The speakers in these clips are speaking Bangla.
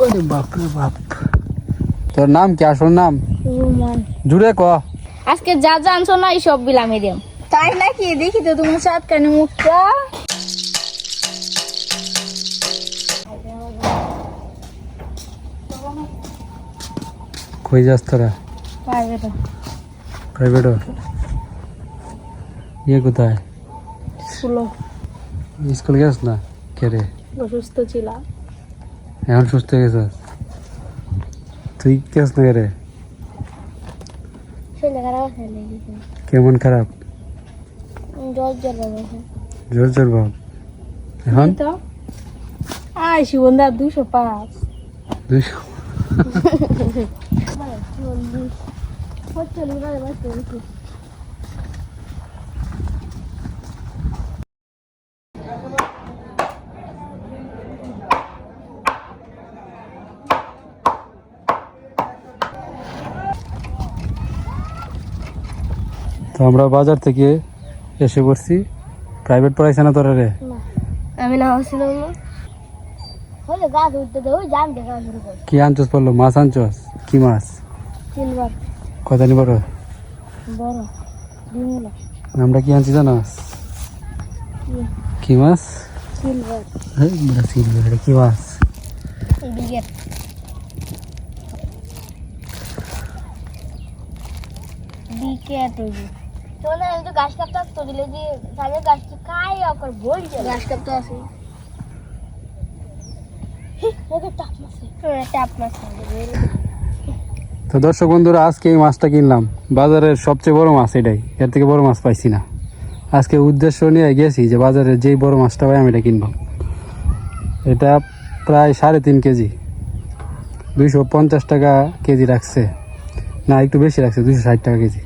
ওরে বাপ রে বাপ। তোর নাম কি, আসল নাম? রোমান। জুড়ে ক। আজকে যা জানছো না এই সব বিলামে দিম। তাই নাকি? দেখি তো তোমার সাত কানে মুখটা। কই যাস তোরা? প্রাইভেট। প্রাইভেট? ইয়ে কোথায়? স্কুল। স্কুল গেছ না? কে রে? অসুস্থ ছিলাম। এখন সুস্থ হয়ে গেছিস? তুই গেছ না কে রে? শরীর খারাপ আছে লেগেছে। কেমন খারাপ? জ্বর জ্বর বাবা। জোর জোর ভাব। এখন তো আয় শিবন্দা 205। 200। তো আমরা বাজার থেকে এসে পড়ছি। প্রাইভেট পড়াইছে না তোরা রে? আমি না হচ্ছিল না হলে গাছ উঠতে দেবো জান দেখা শুরু করে কি আনছস পড়লো? মাছ আনছস? কি মাছ? সিলভার কত নি বড়? বড় ডিমলা আমরা কি আনছি জানাস? কি মাছ? Silver silver. কি মাছ? এদিকে দিকে তুই চলে তো গাছ কাটতে তো দিলে যে তাহলে গাছটি খাই আর বই গাছ কাটতে আছে তো দর্শক বন্ধুরা, আজকে এই মাছটা কিনলাম। বাজারের সবচেয়ে বড় মাছ এটাই, এর থেকে বড় মাছ পাইছি না। আজকে উদ্দেশ্য নিয়ে গেছি যে বাজারে যেই বড় মাছটা পাই আমি এটা কিনবো। এটা প্রায় 3.5 কেজি, 250 টাকা কেজি রাখছে, না একটু বেশি রাখছে, 260 টাকা কেজি।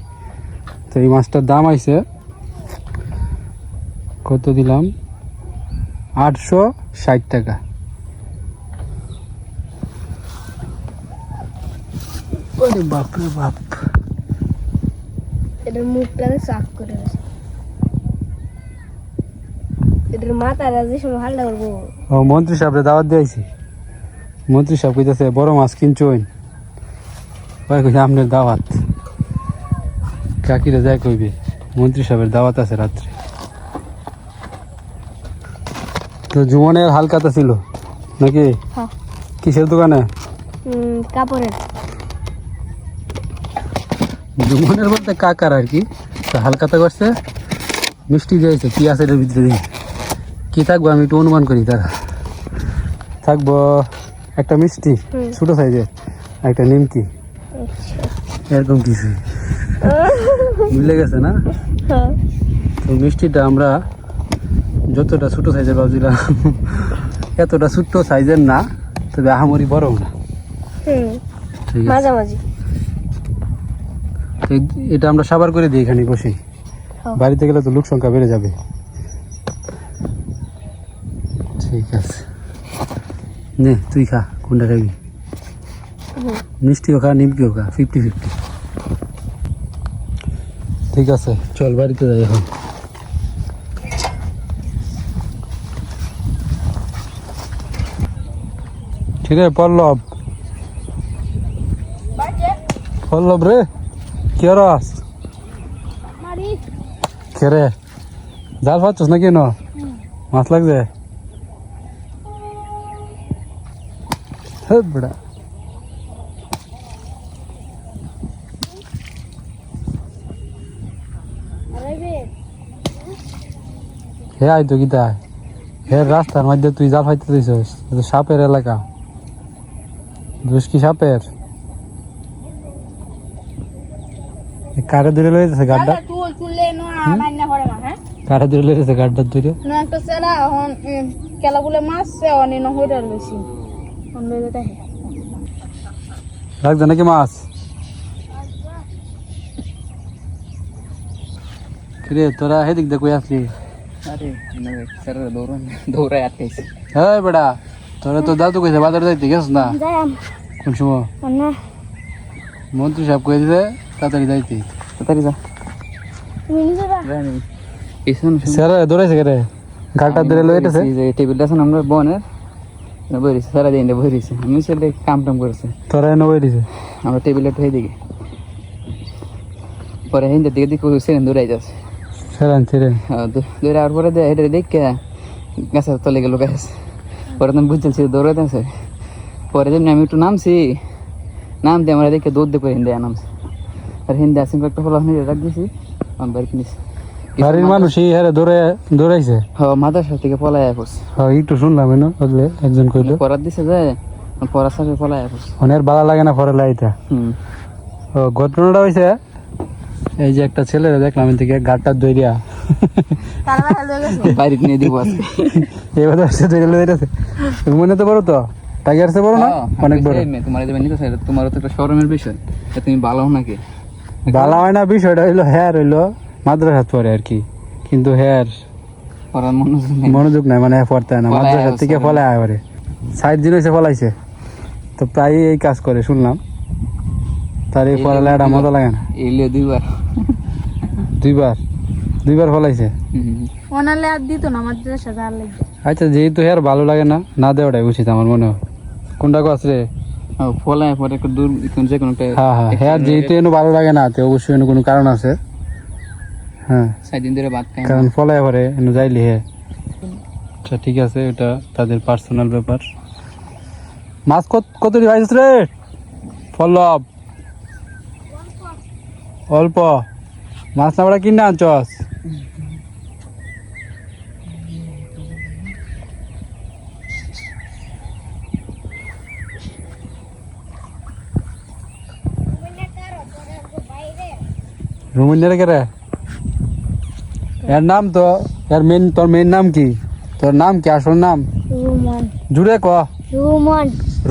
তো এই মাছটার দাম আইছে কত দিলাম, 860 টাকা। ওরে বাপ রে বাপ। এটার মুখটা সাফ করে আছে এটার মাথা রাজি সময় হাল্লা করবো। ও মন্ত্রী সাহেবরে দাওয়াত দিয়েছি। মন্ত্রী সাহেব কইতেছে বড় মাছ কিনছইন, ভাই কইছে আপনার দাওয়াত। কাকিরে যাই কইবে মন্ত্রী সাহেবের দাওয়াত আছে রাত্রে। তো জুমনের হালকাতা ছিল নাকি? হ্যাঁ। কিসের দোকানে? কাপড়ের। জুমনের বলতে কাকার আর কি। তো হালকাতা করছে, মিষ্টি দিয়েছে। কি আছে এটার ভিতরে দিয়ে? কি থাকবো আমি একটু অনুমান করি। তারা থাকবো একটা মিষ্টি ছোট সাইজের, একটা নিমকি, এরকম কিছু মিলে গেছে না? তো মিষ্টিটা আমরা যতটা ছোট সাইজের ভাবছিলাম এতটা ছোট্ট সাইজের না, তবে আহামরি বড়ও না। ঠিক আছে, মাঝামাঝি। তো এটা আমরা সাবার করে দিই এখানে বসে। বাড়িতে গেলে তো লোক সংখ্যা বেড়ে যাবে। ঠিক আছে, নে তুই খা, কোনটা খাবি? মিষ্টিও খা, নিমকিও খা, 50-50। ঠিক আছে, চল বাড়িতে যাই এখন। ঠিক আছে পল্লব, পল্লব রে, কি রস? কে রে, জাল পাচ্ছিস না? কেন মাছ লাগছে? বেড়া হে আই তো গীতা, হে রাস্তার মধ্যে তুই জাল ফাইতে দিছিস। সাপের এলাকা, দোষ কি সাপের? কারে ধরে লইতেছে গাড্ডা? কারে ধরে লইতেছে গাড্ডা ধরে? লাগছে নাকি মাছ? কিরে তোরা হেদিক দেখো আসলি? হ্যাঁ বেড়া, তোরা তো দাদু কইছে বাজার যাইতে, গেছ না? কোন সময়? মন্ত্রী সাহেব কয়ে দিছে তাড়াতাড়ি যাইতে। তাড়াতাড়ি যা। স্যার দৌড়াইছে কে রে? গাড়টা ধরে লইতেছে। টেবিলটা আছে আমরা বনের, বইরিছে সারাদিন বইরিছে আমি সেটা কাম টাম করেছে তোরা এনে বই দিছে আমরা টেবিলে ঠয়ে দিকে পরে হিন্দে দিকে দিকে সেরেন দৌড়াই যাচ্ছে সেরান ছিলেন দৌড়ে আর পরে এটা দেখে গাছের তলে গেল গাছ পরে তুমি বুঝতেছি দৌড়াতে আছে পরে যেমনি আমি একটু নামছি নাম দিয়ে আমরা দেখে দৌড় দিয়ে করে হিন্দে নামছি আর হিন্দে আসি একটা ফল রাখ দিয়েছি আমার বাড়ি কিনেছি বাড়ির মানুষই হ্যাঁ দৌড়াইছে মাদ্রাসা থেকে পলাই পড়ছে হ্যাঁ একটু শুনলাম এনো ওগুলো একজন কইলো পড়ার দিছে যে পড়ার সাথে পলাই পড়ছে অনেক ভালো লাগে না পরে লাইটা ও ঘটনাটা হয়েছে এই যে একটা ছেলে দেখলাম এর থেকে গাড়টা দইরিয়া বাড়ি কিনে দিব আজকে এবার মনে তো বড় তো টাইগার সে বড় না অনেক বড় তোমার তোমারও তো একটা শরমের বিষয় তুমি ভালো নাকি ভালো হয় না বিষয়টা হইলো হেয়ার হইলো মাদ্রাসা পরে আর কি কিন্তু হেয়ার পড়ার মনোযোগ নাই মানে পড়তে হয় না মাদ্রাসা থেকে ফলে আয় 60 দিন হয়েছে ফলাইছে তো প্রায় এই কাজ করে শুনলাম তার এই পড়ালেখাটা মজা লাগে না এলিও দুইবার ফলাইছে ওনালে আর দিত না মাদ্রাসা আর লাগবে আচ্ছা যেহেতু হেয়ার ভালো লাগে না না দেওয়াটাই উচিত আমার মনে হয় কোনটা কাজ রে ফলায় পরে একটু দূর যে কোনো হ্যাঁ হেয়ার যেহেতু এনে ভালো লাগে না তো অবশ্যই এনে কোনো কারণ আছে হ্যাঁ 6 দিন ধরে ভাত খাই কারণ ফলায় পরে এনে যাইলি হে আচ্ছা ঠিক আছে এটা তাদের পার্সোনাল ব্যাপার মাছ কত দিবাইছিস রে ফলব অল্প মাছ না বড়া কিনে আনছস রুমিনের কে রে এর নাম তো তোর মেন নাম কি তোর নাম কি আসল নাম রুমন জুড়ে ক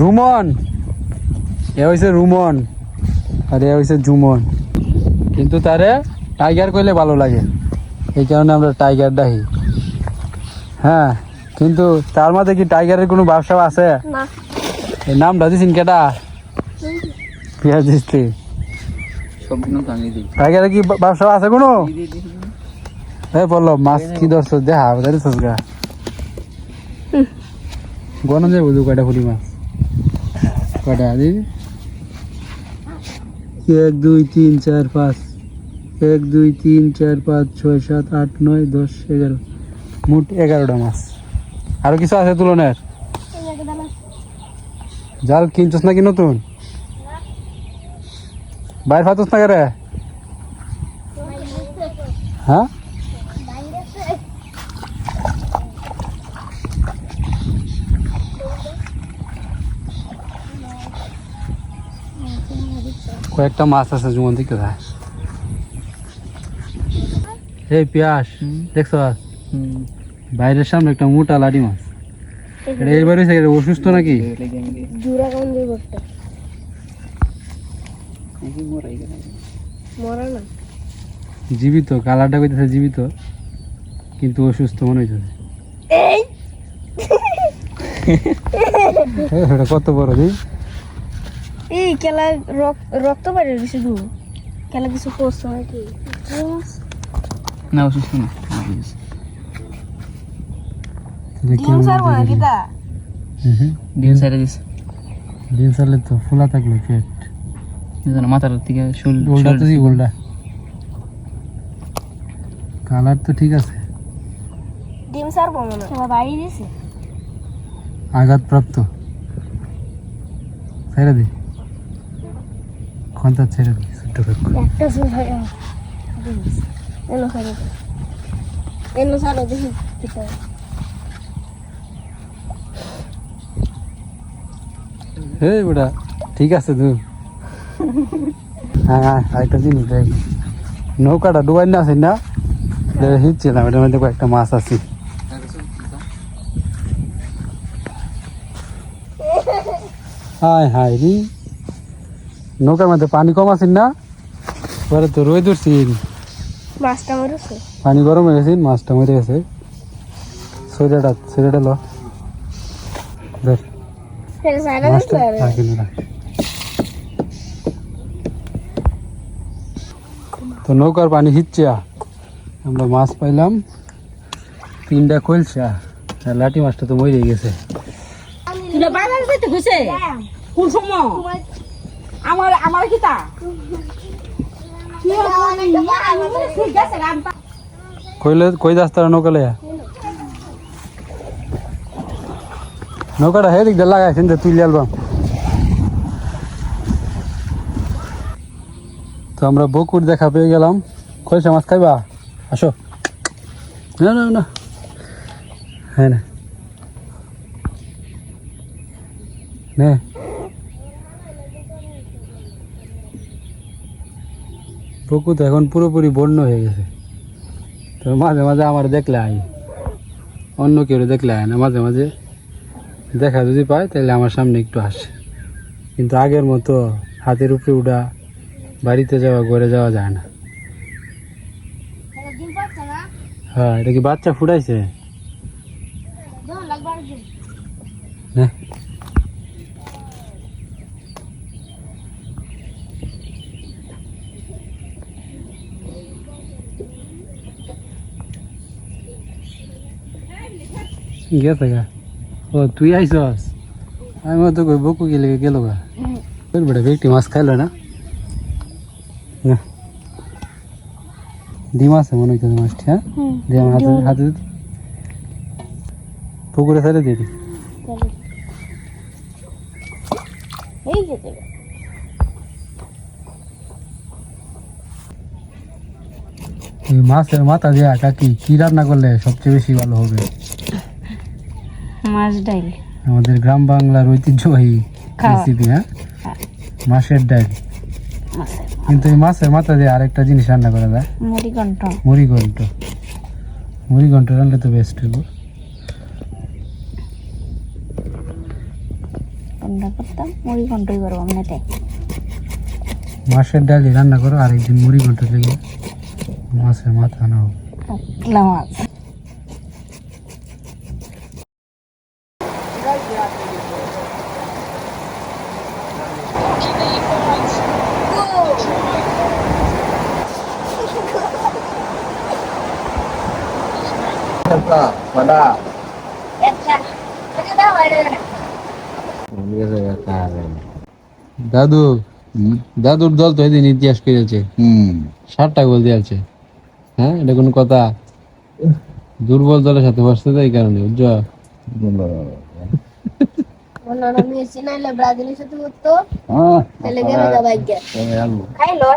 রুমন এ হইছে রুমন আর এ হইছে জুমন কিন্তু তারে টাইগার কইলে ভালো লাগে এই কারণে আমরা টাইগার ডাকি হ্যাঁ কিন্তু তার মধ্যে কি টাইগারের কোনো ব্যবসা আছে না এই নামটা দিছিন কেটা পেঁয়াজ দিচ্ছি সব দিন তো আমি দিই টাইগারের কি ব্যবসা আছে কোনো বললো মাছ কি ধরছ দেখা ধরিস গা গণ যাই বুঝু কয়টা ফুলি মাছ কয়টা দিবি 1 2 3 4 5 1 2 3 4 5 6 7 8 9 10 11 মোট 11টা মাছ আরো কিছু আছে তুলনের জাল কিনছস নাকি নতুন বাইর ফাতস না করে হ্যাঁ কয়েকটা মাছ আছে যেমন দিকে যায় এই পিয়াস দেখছো বাইরের সামনে একটা মোটা লাডি মাছ এটা এইবার অসুস্থ নাকি জুরা কোন দিব একটা মরা না জীবিত কালারটা কইতেছে জীবিত কিন্তু অসুস্থ মনে হইতেছে এই এটা কত বড় দি এই কেলা রক্ত বাইরে দিছে দু কেলা কিছু করছে নাকি না অসুস্থ না ডিম সারবো না কিতা ডিম সাইডে দিস ডিম সারলে তো ফুলা থাকলো পেট মাথার থেকে উল্টা তো উল্টা কালার তো ঠিক আছে ডিম সারবো না তোমার বাড়ি দিছে আঘাতপ্রাপ্ত ছেড়ে দি কোনটা ছেড়ে দি ছোট্ট একটা সুসাই এলো সারো দেখি কিতা এই বেটা ঠিক আছে তুই হ্যাঁ একটা জিনিস দেখ নৌকাটা ডুবাই না আছে না হিচ্ছিলাম এটার মধ্যে কয়েকটা মাছ আছে হাই হাই রি নৌকার মধ্যে পানি কম আছে না পরে তো রোদ উঠছিল মাছটা মরেছে পানি গরম হয়ে গেছে মাছটা মরে গেছে ছয়টা লো ধর ফের সাইরা মাছটা দিতে রাখি না তো নৌকার পানি হিচ্ছে আমরা মাছ পাইলাম 3টা কলসা আর লাঠি মাছটা তো মরে গেছে তুলে বাইরে যেতে হইছে কোন সময় আমার আমার কি তা কই যাস তারা নৌকা লইয়া নৌকাটা হেদিক দিয়ে লাগাইছেন যে তুই আলবাম তো আমরা বকুর দেখা পেয়ে গেলাম কইসা মাছ খাইবা আসো না না না হ্যাঁ না নে বকু তো এখন পুরোপুরি বন্য হয়ে গেছে তো মাঝে মাঝে আমার দেখলে আই অন্য কেউ দেখলে আয় না মাঝে মাঝে দেখা যদি পায় তাহলে আমার সামনে একটু আসে কিন্তু আগের মতো হাতের উপরে উঠা বাড়িতে যাওয়া ঘরে যাওয়া যায় না হ্যাঁ এটা কি বাচ্চা ফুটাইছে নে। গেছে গা ও তুই আইসস আমি তো কই বকু গেলে গেল গা বেটা ব্যক্তি মাছ খাইলো না না ডিম আছে মনে হইতেছে মাছটি হ্যাঁ দিয়ে আমার হাতে হাতে দিতে পুকুরে ছেড়ে দিয়ে দিই এই যেতে এই মাছের মাথা দিয়া কাকি কি রান্না করলে সবচেয়ে বেশি ভালো হবে মাছ ডাইল আমাদের গ্রাম বাংলার ঐতিহ্যবাহী রেসিপি হ্যাঁ মাছের ডাল কিন্তু এই মাছের মাথা দিয়ে আরেকটা জিনিস রান্না করা যায় মুড়িঘণ্ট মুড়ি ঘন্ট রান্না তো বেস্ট হইব রান্না করতাম মুড়িঘণ্টই করবো এমনিতে মাছের ডালি রান্না করো আর একদিন মুড়ি ঘন্ট থেকে মাছের মাথা নাও কাতলা মাছ আচ্ছা এটা দাও এটা দাদু দাদুর দল তো এদিন ইতিহাস করেছে 7টা গোল দিয়েছে হ্যাঁ এটা কোনো কথা দুর্বল দলের সাথে বসতে এই কারণে বুঝছো ওনারা মেসি নাইলে ব্রাজিলের সাথে করতো তাহলে গেল যা ভাগ্য খাইলো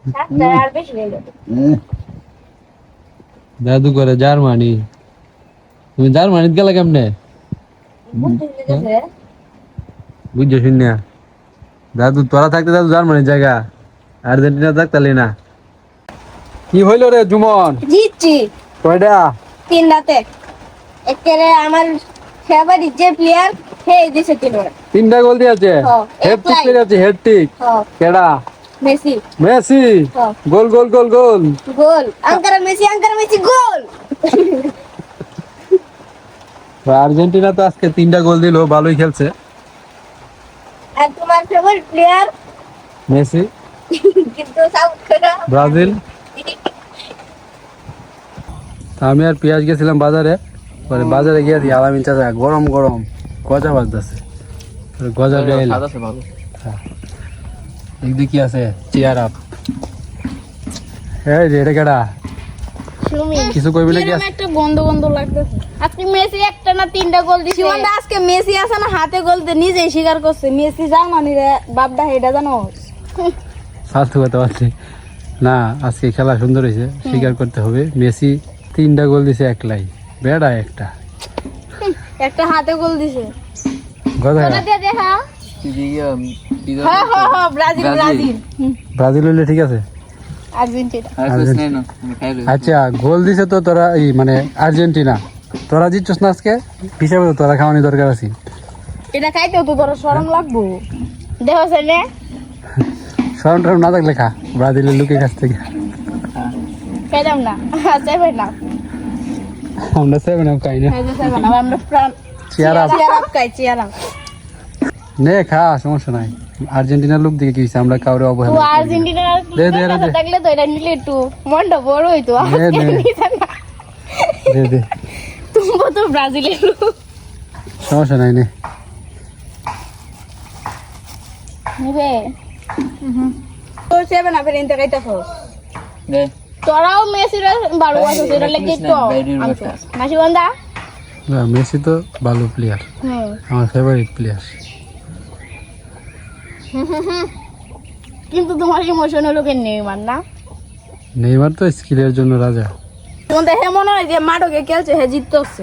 সাতটা আর বেশি হয়ে গেল দাদু করে জার্মানি তুমি জার্মানিতে গেলে কেমনে বুঝছো শুনিয়া দাদু তোরা থাকতে দাদু জার্মানির জায়গা আর্জেন্টিনা থাকতালি না কি হইলো রে জুমন জিতছি কয়টা 3 রাতে একেরে আমার ফেভারিট যে প্লেয়ার হে দিছে 3টা গোল দিয়েছে হ্যাঁ, হ্যাটট্রিক একলাই। করেছে হ্যাটট্রিক হ্যাঁ কেডা মেসি মেসি হ্যাঁ। গোল গোল গোল গোল গোল আঙ্কারা মেসি গোল আর্জেন্টিনা তো আজকে 3টা গোল দিল ভালোই খেলছে আর তোমার ফেভারিট প্লেয়ার মেসি কিন্তু সাউথ কোরিয়া ব্রাজিল আমি আর পেঁয়াজ গেছিলাম বাজারে পরে বাজারে গিয়ে দিয়ে আলামিন চাচা গরম গরম গজা বাজতেছে গজা বেল একদিকে কি আছে চেয়ার আপ এই যে এটা কেডা সুমি কিছু কইবি নাকি এরকম একটা গন্ধ গন্ধ লাগতেছে আজকে মেসি একটা না 3টা গোল দিছে জীবনটা আজকে মেসি আছে না হাতে গোল দিয়ে নিজেই স্বীকার করছে মেসি জার্মানি রে বাপদা হেডা জানো ফালতু কথা বলছি না আজকে খেলা সুন্দর হয়েছে স্বীকার করতে হবে মেসি 3টা গোল দিছে একলাই বেড়া একটা একটা হাতে গোল দিছে গজা ওটা দিয়ে দেখা হ্যাঁ হ্যাঁ হ্যাঁ ব্রাজিল ব্রাজিল ব্রাজিল হইলে ঠিক আছে আর্জেন্টিনা আচ্ছা গোল দিছে তো তোরা এই মানে আর্জেন্টিনা তোরা জিতছস না আজকে হিসাবে তো তোরা খাওয়ানি দরকার আছে এটা খাইতেও তো তোর শরম লাগবো দেখো সেনে শরম টরম না থাকলে খা ব্রাজিলের লোকের কাছ থেকে খাইলাম না সেভেন না আমরা 7 আপ খাই না সেভেন না আমরা প্রাণ চেয়ার আপ চেয়ার আপ খাই চেয়ার আপ নে খা সমস্যা নাই আর্জেন্টিনার লোক দিকে কি হইছে আমরা কাউরে তো অবহেলা করি না। আর্জেন্টিনার দে, দে, দে। থাকলে তো এটা নিলে একটু মনটা বড় হইতো দে, দে। দে দে তুমি তো ব্রাজিলের লোক সমস্যা নাই নে নিবে তো সেবে না ফের ইনতে কাইতাছ দে তোরাও মেসির ভালো আছে সেটা লেগে তো মাসিবন্ধা না, মেসি তো ভালো প্লেয়ার, আমার ফেভারিট প্লেয়ার। কিন্তু তোমার ইমোশন হলো কেন নেইমার না নেইমার তো স্কিলের জন্য রাজা। তোমাদের হে মনে হয় যে মাঠকে খেলছে হে জিততে হচ্ছে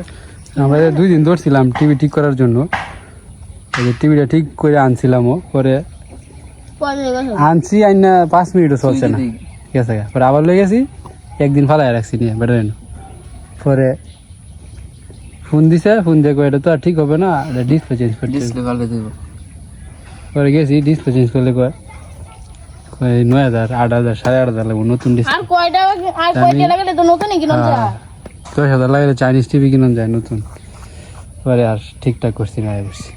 আমরা 2 দিন ধরছিলাম টিভি ঠিক করার জন্য, এই যে টিভিটা ঠিক করে আনছিলামও, পরে আনছি আইনা 5 মিনিটও চলছে না, ঠিক আছে পরে আবার লয়ে গেছি, একদিন ফালাই রাখছি নিয়ে বেটার। পরে ফোন দিছে, ফোন দিয়ে কয় এটা তো আর ঠিক হবে না, ডিসপ্লে চেঞ্জ করতে হবে। ডিসপ্লে পাল্টে দেব পরে গেছি ডিসপ্লে চেঞ্জ করলে কয় 9,000 8,000 8,500 লাগবে নতুন ডিসপ্লে। আর কয়টা লাগলে তো নতুনই কিনো যা 10,000 লাগলে চাইনিজ টিভি কিনুন যায় নতুন। পরে আর ঠিকঠাক করছি না, বসছি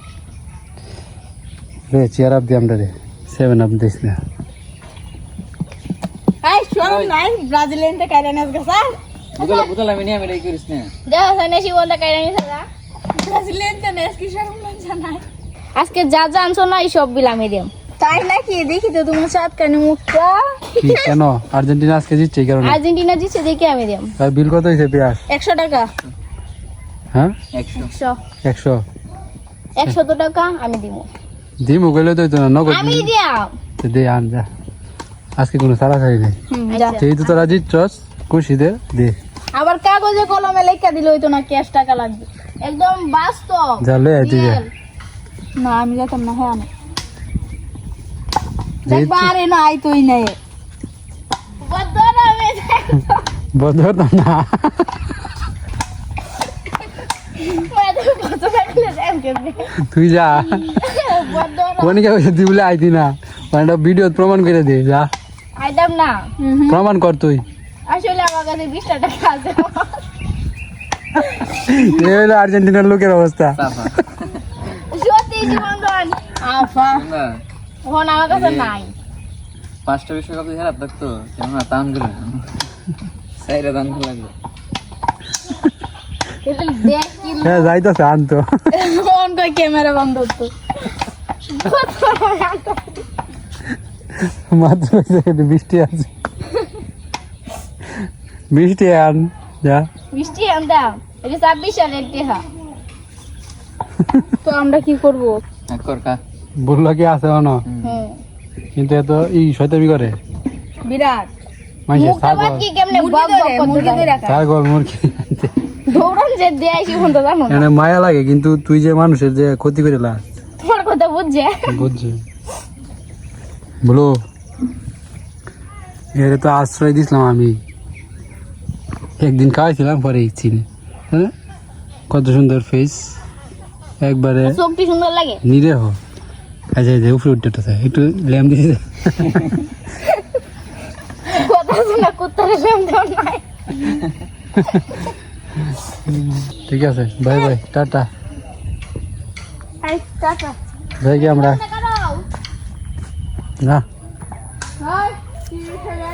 রে চেয়ার আপ দিয়ে আমরা রে 7 আপ দিস না। আই শোন নাই ব্রাজিলিয়ানতে কাইরা নাচ গেছা বুতল আমি নিয়ে আমি রেই করিস না দেখা সানে শিবন্ধা কাইরা নিছে না ব্রাজিলিয়ানতে নাচ কি শরম লাগছে না আজকে যা যা আনছো না এই সব বিল আমি দিম তাই নাকি দেখি তো তোমার সাত কানে মুখটা কি কেন আর্জেন্টিনা আজকে জিতছে এই কারণে? আর্জেন্টিনা জিতছে দেখি আমি দিম তার বিল কত হয়েছে পেঁয়াজ? 100 টাকা হ্যাঁ 100 100 100 টাকা আমি দিব দিমু গেলে তো হইতো না, নগদ আমি দিয়াম তো দে আন যা, আজকে কোনো সারাসারি নেই, যা যেহেতু তোরা জিতছস খুশি দে দে আবার কাগজে কলমে লেখা দিলে হইতো না ক্যাশ টাকা লাগবে একদম বাস্তব যা লয়ে আইতি যা। না আমি যেতাম না হ্যাঁ না যেহেতু দেখবা আরে না আইতোই নাই বদর আমি বদর তো না, কত টাকা দেন কেমনে তুই যা বদর কোনকে কইছে তুই বলে আইতি না, মানে ভিডিও প্রমাণ করে দে যা, আইদাম না প্রমাণ কর তুই। আসলে আমার কাছে 20 টাকা আছে এই হলো আর্জেন্টিনার লোকের অবস্থা। সাফা সত্যি জীবন আফা না এখন আমার কাছে নাই 5টা বিশ্বকাপ দিয়ে হারাত থাকতো কেন না টান গেল সাইরা দান লাগলো এটা দেখ কি হ্যাঁ যাইতাছে আনতো, ফোন কই ক্যামেরা বন্ধ তো মাত্র বৃষ্টি আছে, বৃষ্টি আন যা। মিষ্টি আনতাম এটা 26 সালের টেহা তো আমরা কি করব কর কা বললো কি আছে না, হুম কিন্তু এত শয়তানি করে বিরাট মানুষের মুখটা বাদ কি কেমনে মুরগি বক ধরে, বক মুরগি করতে ধরে রাখা। ছাগল মুরগি দৌড়ান যে দেয় শিবন তো জানো না এখানে মায়া লাগে, কিন্তু তুই যে মানুষের যে ক্ষতি করে লাস তোমার কথা বুঝছে বুঝছি বলো, এর তো আশ্রয় দিছিলাম আমি, একদিন খাওয়াইছিলাম পরে চিনি, হ্যাঁ কত সুন্দর ফেস, একবারে চোখটি সুন্দর লাগে নিরীহ। আচ্ছা যে উপরে উঠতে একটু ল্যাম্প দিয়ে দে। কথা শোনা কুত্তারে নাম দাও নাই ঠিক আছে bye bye tata, I tata যাই কি আমরা টাকা দাও না হয় কি খেলা